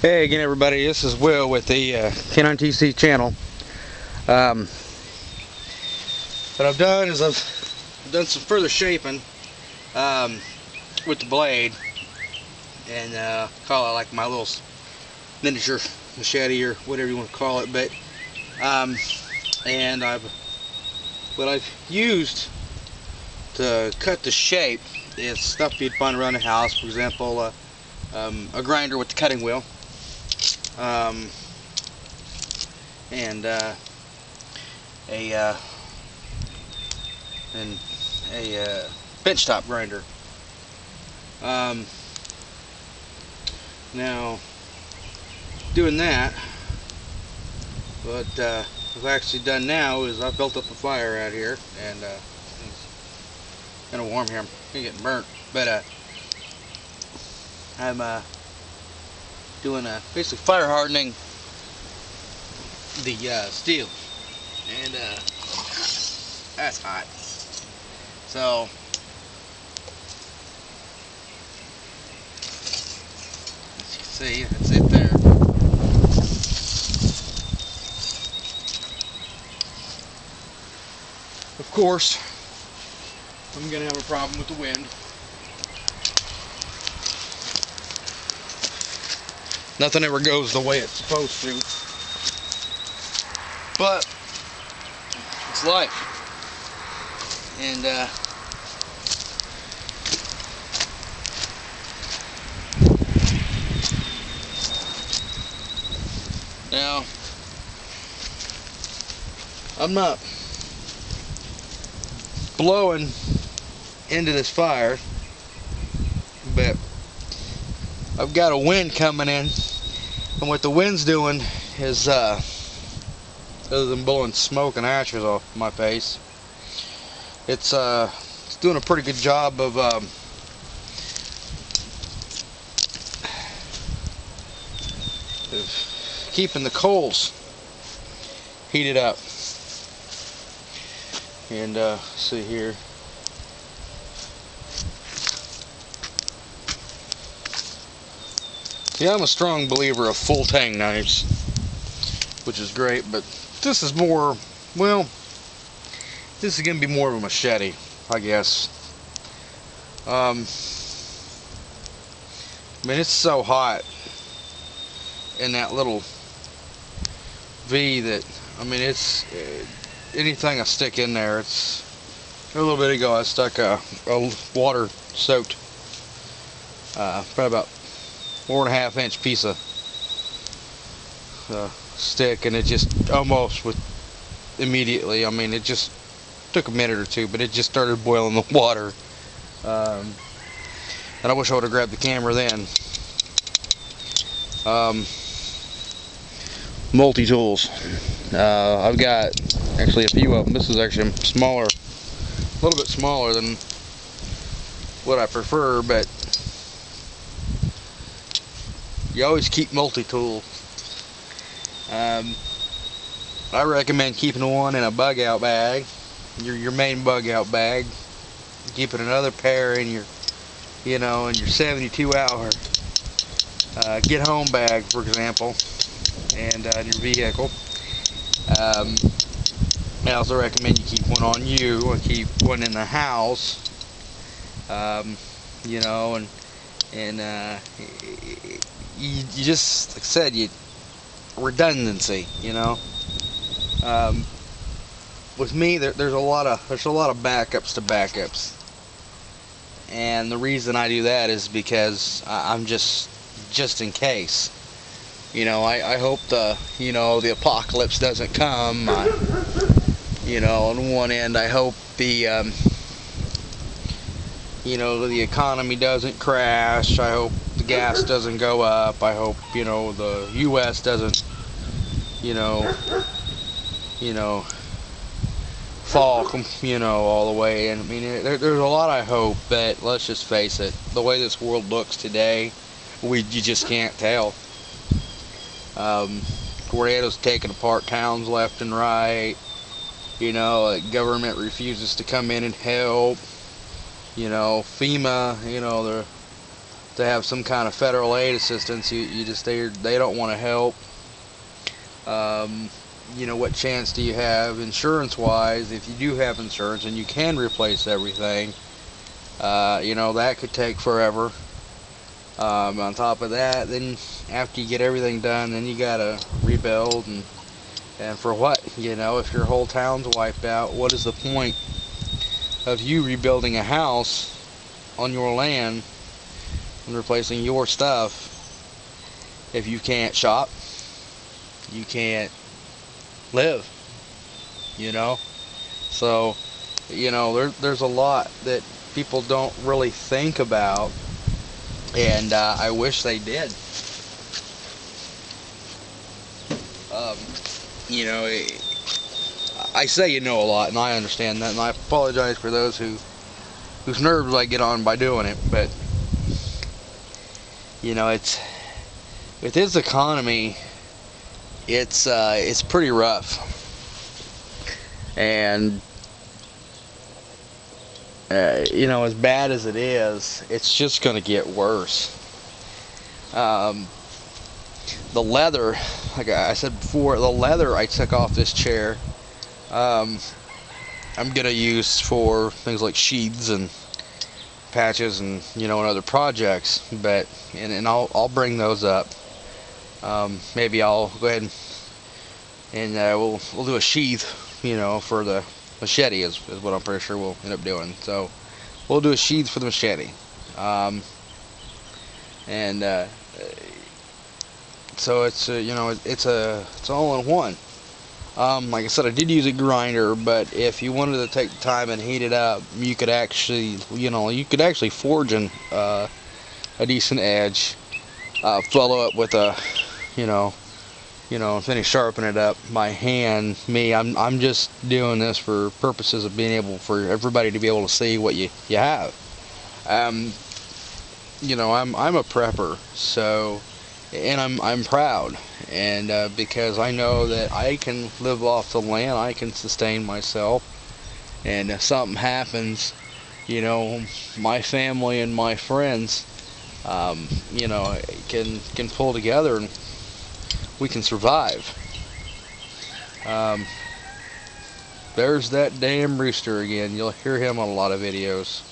Hey again, everybody. This is Will with the Canine TC channel. What I've done is I've done some further shaping with the blade, and call it like my little miniature machete or whatever you want to call it. But and what I've used to cut the shape is stuff you'd find around the house. For example, a grinder with the cutting wheel. And a benchtop grinder. Now, doing that, what I've actually done now is I've built up a fire out here, and it's kind of warm here. I'm getting burnt, but I'm doing basically fire hardening the steel, and that's hot. So as you can see, that's it there. Of course, I'm gonna have a problem with the wind. Nothing ever goes the way it's supposed to, but it's life. And now I'm not blowing into this fire, but I've got a wind coming in, and what the wind's doing is other than blowing smoke and ashes off my face, it's doing a pretty good job of keeping the coals heated up. And see here, yeah, I'm a strong believer of full tang knives, which is great, but this is more, well, this is going to be more of a machete, I guess. I mean, it's so hot in that little V that, I mean, it's anything I stick in there. It's a little bit ago I stuck a water soaked probably about 4.5 inch piece of stick, and it just almost immediately, I mean, it just took a minute or two, but it just started boiling the water. And I wish I would have grabbed the camera then. Multi-tools. I've got actually a few of them. This is actually smaller, a little bit smaller than what I prefer, but you always keep multi-tool. I recommend keeping one in a bug out bag, your main bug out bag, keeping another pair in your, in your 72-hour get home bag, for example, and in your vehicle. I also recommend you keep one on you and keep one in the house, and you just, like I said, redundancy, with me, there's a lot of backups to backups, and the reason I do that is because I'm just in case. I hope the apocalypse doesn't come. On one end, I hope the the economy doesn't crash. I hope the gas doesn't go up. I hope the U.S. doesn't fall all the way. And I mean, there's a lot I hope, but let's just face it, the way this world looks today, you just can't tell. Tornadoes taking apart towns left and right. The government refuses to come in and help. FEMA, to have some kind of federal aid assistance. You just they don't want to help. You know, what chance do you have insurance-wise? If you do have insurance and you can replace everything, you know, that could take forever. On top of that, then after you get everything done, then you gotta rebuild, and for what? You know, if your whole town's wiped out, what is the point of you rebuilding a house on your land and replacing your stuff if you can't shop, you can't live, you know? So, you know, there's a lot that people don't really think about, and I wish they did. You know, I say you know a lot, and I understand that, and I apologize for those whose nerves I get on by doing it, but you know, it's with this economy, it's pretty rough, and you know, as bad as it is, it's just going to get worse. The leather, like I said before, the leather I took off this chair, I'm gonna use for things like sheaths and patches, and you know, and other projects. But and I'll bring those up. Maybe I'll go ahead and we'll do a sheath, you know, for the machete is what I'm pretty sure we'll end up doing. So we'll do a sheath for the machete, and so it's you know, it's all in one. Like I said, I did use a grinder, but if you wanted to take the time and heat it up, you could actually, you know, forge a decent edge, follow up with a, you know, then sharpen it up by hand. I'm just doing this for purposes of being able for everybody to be able to see what you have. You know, I'm a prepper, so, and I'm proud, and because I know that I can live off the land, I can sustain myself, and if something happens, you know, my family and my friends, you know, can pull together and we can survive. There's that damn rooster again. You'll hear him on a lot of videos.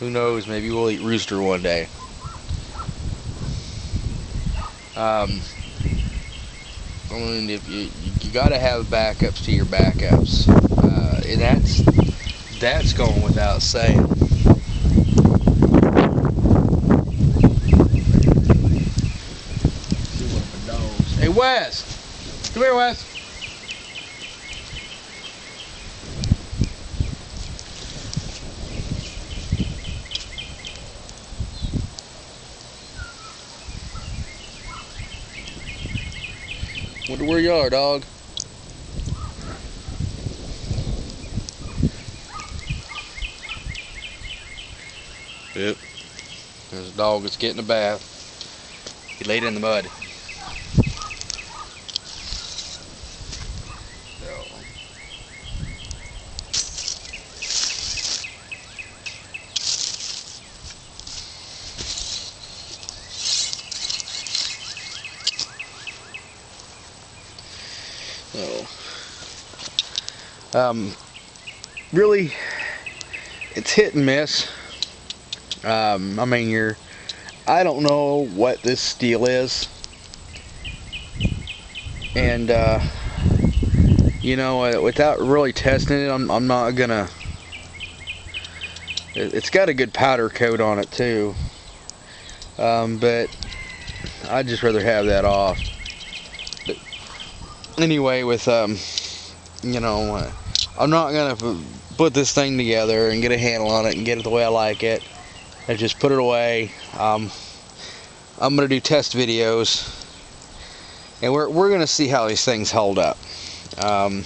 Who knows, maybe we'll eat rooster one day. I mean, if you gotta have backups to your backups, and that's going without saying. Hey Wes, come here, Wes. Wonder where you are, dog. Yep. There's a dog that's getting a bath. He laid in the mud. Really, it's hit and miss. I mean, I don't know what this steel is, and you know, without really testing it, I'm not gonna. It's got a good powder coat on it too, but I'd just rather have that off. But anyway, with you know, I'm not gonna put this thing together and get a handle on it and get it the way I like it. I just put it away. I'm gonna do test videos, and we're gonna see how these things hold up. And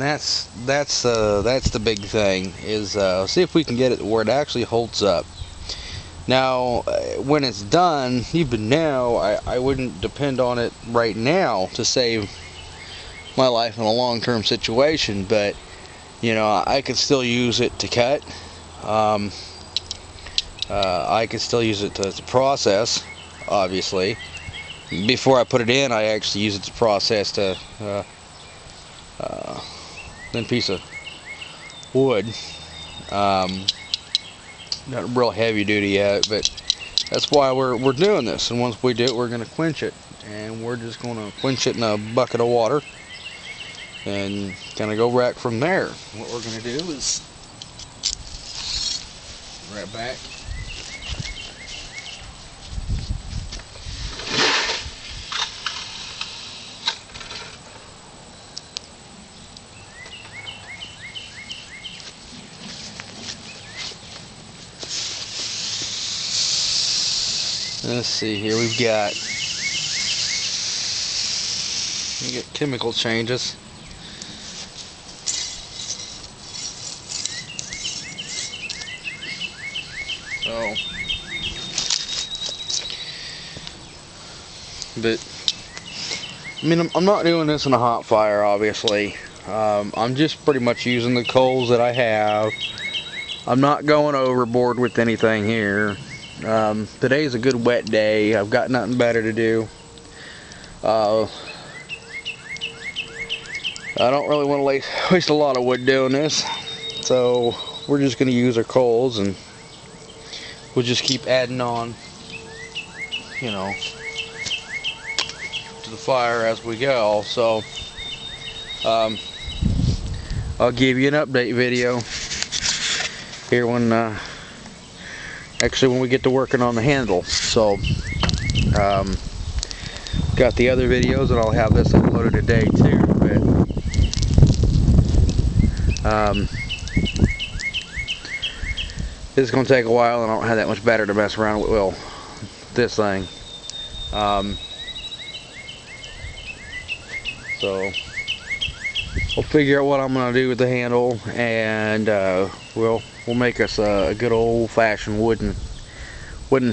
that's the big thing, is see if we can get it where it actually holds up. Now, when it's done, even now, I wouldn't depend on it right now to save my life in a long-term situation, but you know, I could still use it to cut. I could still use it to process, obviously. Before I put it in, I actually use it to process to thin piece of wood. Not real heavy duty yet, but that's why we're doing this. And once we do it, we're going to quench it, and we're just going to quench it in a bucket of water and kind of go rack from there. What we're going to do is right back. Let's see here, we got chemical changes. So, but I mean, I'm not doing this in a hot fire, obviously. I'm just pretty much using the coals that I have. I'm not going overboard with anything here. Today's a good wet day. I've got nothing better to do. I don't really want to waste a lot of wood doing this, so we're just going to use our coals, and we'll just keep adding on, you know, to the fire as we go. So I'll give you an update video here when actually when we get to working on the handle. So got the other videos, and I'll have this uploaded today too, but this is going to take a while, and I don't have that much batter to mess around with. Well, this thing. So we'll figure out what I'm going to do with the handle, and we'll make us a good old-fashioned wooden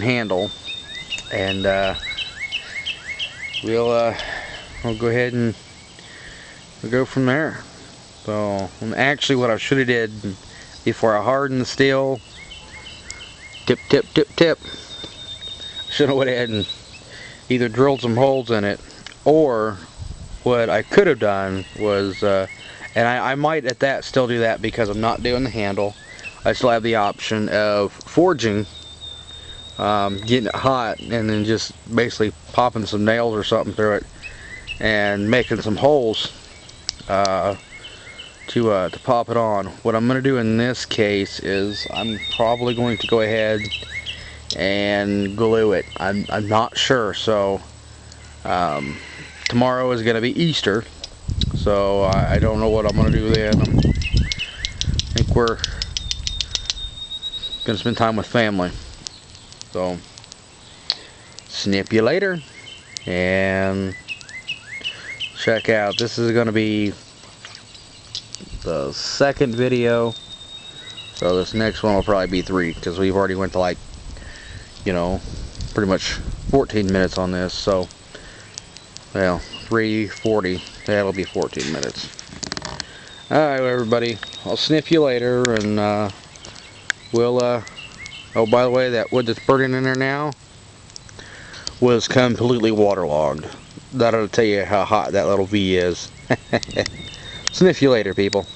handle, and we'll go ahead and we'll go from there. So, and actually, what I should have did before I hardened the steel, tip. Should have went ahead and either drilled some holes in it, or what I could have done was, and I might at that still do that because I'm not doing the handle. I still have the option of forging, getting it hot, and then just basically popping some nails or something through it and making some holes to pop it on. What I'm going to do in this case is I'm probably going to go ahead and glue it. I'm not sure. So tomorrow is going to be Easter, so I don't know what I'm going to do then. I think we're going to spend time with family. So snip you later, and check out, this is going to be the second video, so this next one will probably be 3, because we've already went to, like, you know, pretty much 14 minutes on this. So, well, 3:40, that'll be 14 minutes. Alright, everybody, I'll snip you later, and we'll oh, by the way, that wood that's burning in there now was completely waterlogged. That'll tell you how hot that little V is. Sniff you later, people.